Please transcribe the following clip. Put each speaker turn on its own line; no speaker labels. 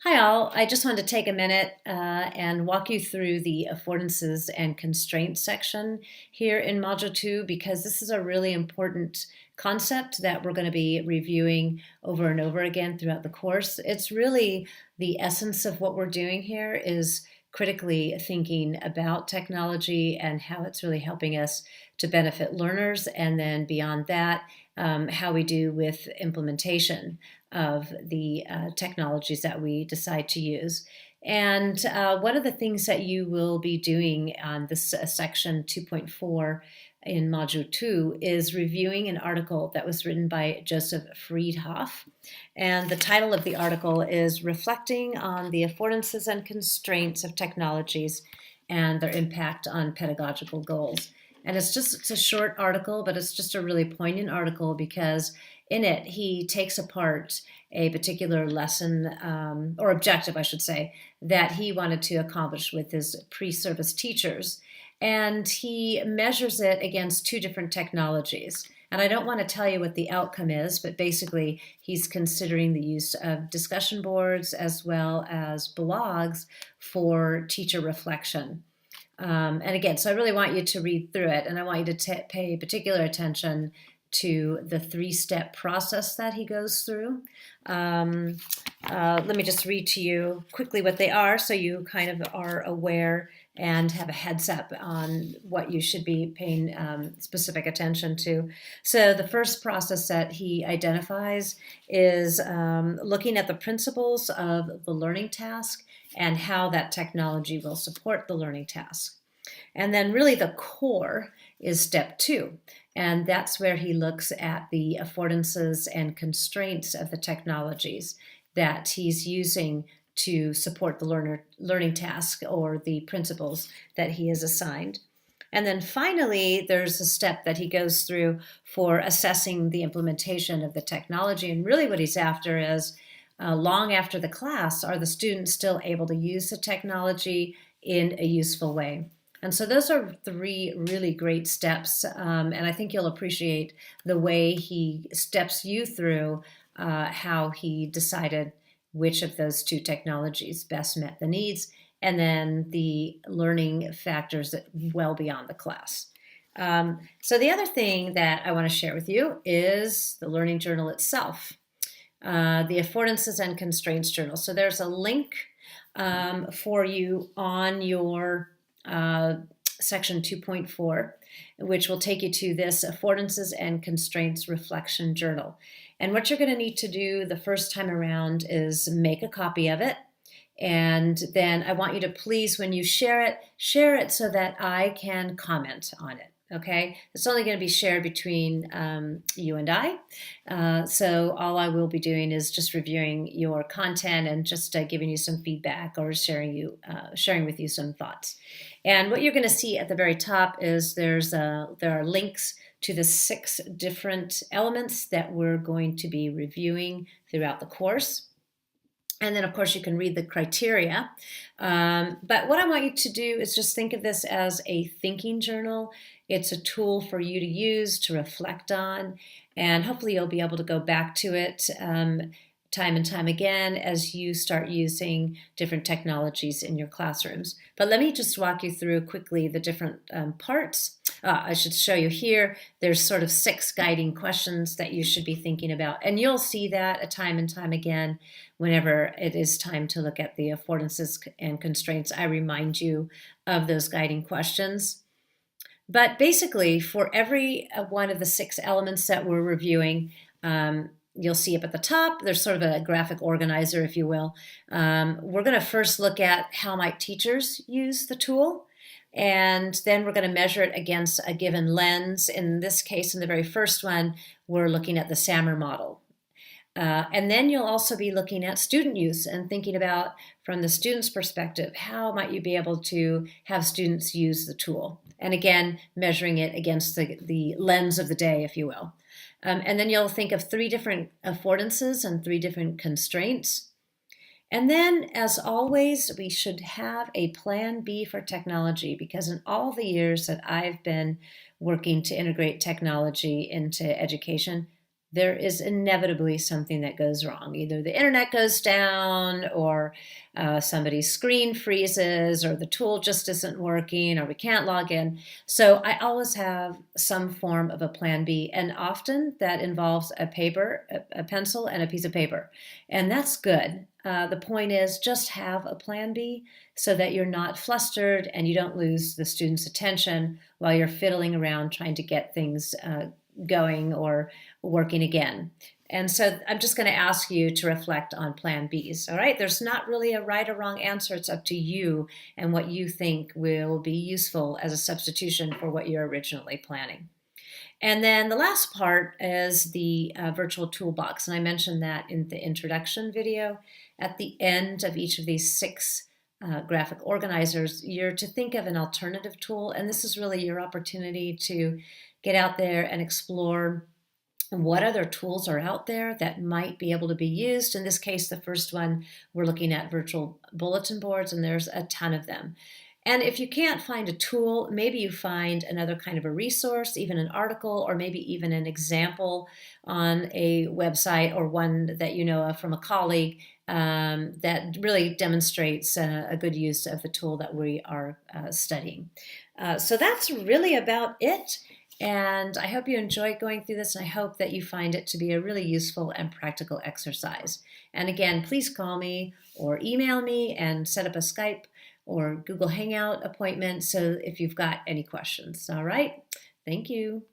Hi all, I just wanted to take a minute and walk you through the affordances and constraints section here in Module 2 because this is a really important concept that we're going to be reviewing over and over again throughout the course. It's really the essence of what we're doing here is critically thinking about technology and how it's really helping us to benefit learners, and then beyond that, how we do with implementation of the technologies that we decide to use. And one of the things that you will be doing on this section 2.4 in Module 2 is reviewing an article that was written by Joseph Friedhoff. And the title of the article is Reflecting on the Affordances and Constraints of Technologies and Their Impact on Pedagogical Goals. And it's a short article, but it's just a really poignant article because in it he takes apart a particular lesson or objective, I should say, that he wanted to accomplish with his pre-service teachers. And he measures it against two different technologies. And I don't want to tell you what the outcome is, but basically he's considering the use of discussion boards as well as blogs for teacher reflection. And again, so I really want you to read through it, and I want you to pay particular attention to the three-step process that he goes through. Let me just read to you quickly what they are so you kind of are aware and have a heads up on what you should be paying specific attention to. So the first process that he identifies is looking at the principles of the learning task and how that technology will support the learning task. And then really the core is step 2. And that's where he looks at the affordances and constraints of the technologies that he's using to support the learning task or the principles that he has assigned. And then finally, there's a step that he goes through for assessing the implementation of the technology. And really what he's after is, long after the class, are the students still able to use the technology in a useful way? And so those are 3 really great steps, and I think you'll appreciate the way he steps you through how he decided which of those 2 technologies best met the needs, and then the learning factors that well beyond the class. So the other thing that I want to share with you is the Learning Journal itself, the Affordances and Constraints Journal. So there's a link for you on your section 2.4, which will take you to this Affordances and Constraints Reflection Journal. And what you're going to need to do the first time around is make a copy of it. And then I want you to please, when you share it so that I can comment on it. Okay, it's only going to be shared between you and I. So all I will be doing is just reviewing your content and just giving you some feedback or sharing with you some thoughts. And what you're going to see at the very top is there are links to the 6 different elements that we're going to be reviewing throughout the course. And then, of course, you can read the criteria. But what I want you to do is just think of this as a thinking journal. It's a tool for you to use, to reflect on, and hopefully you'll be able to go back to it time and time again as you start using different technologies in your classrooms. But let me just walk you through quickly the different parts. I should show you here, there's sort of 6 guiding questions that you should be thinking about. And you'll see that time and time again whenever it is time to look at the affordances and constraints. I remind you of those guiding questions. But basically, for every one of the 6 elements that we're reviewing, you'll see up at the top, there's sort of a graphic organizer, if you will. We're going to first look at how might teachers use the tool, and then we're going to measure it against a given lens. In this case, in the very first one, we're looking at the Sammer model. And then you'll also be looking at student use and thinking about, from the student's perspective, how might you be able to have students use the tool? And again, measuring it against the lens of the day, if you will. And then you'll think of 3 different affordances and 3 different constraints. And then, as always, we should have a plan B for technology, because in all the years that I've been working to integrate technology into education, there is inevitably something that goes wrong. Either the internet goes down, or somebody's screen freezes, or the tool just isn't working, or we can't log in. So I always have some form of a plan B, and often that involves a paper, a pencil, and a piece of paper. And that's good. The point is just have a plan B so that you're not flustered and you don't lose the student's attention while you're fiddling around trying to get things going or working again. And so I'm just going to ask you to reflect on plan Bs. All right. There's not really a right or wrong answer. It's up to you and what you think will be useful as a substitution for what you're originally planning. And then the last part is the virtual toolbox. And I mentioned that in the introduction video. At the end of each of these 6 graphic organizers, you're to think of an alternative tool. And this is really your opportunity to get out there and explore what other tools are out there that might be able to be used. In this case, the first one, we're looking at virtual bulletin boards, and there's a ton of them. And if you can't find a tool, maybe you find another kind of a resource, even an article, or maybe even an example on a website, or one that you know of from a colleague that really demonstrates a good use of the tool that we are studying. So that's really about it. And I hope you enjoyed going through this, and I hope that you find it to be a really useful and practical exercise. And again, please call me or email me and set up a Skype or Google Hangout appointment so if you've got any questions. All right. Thank you.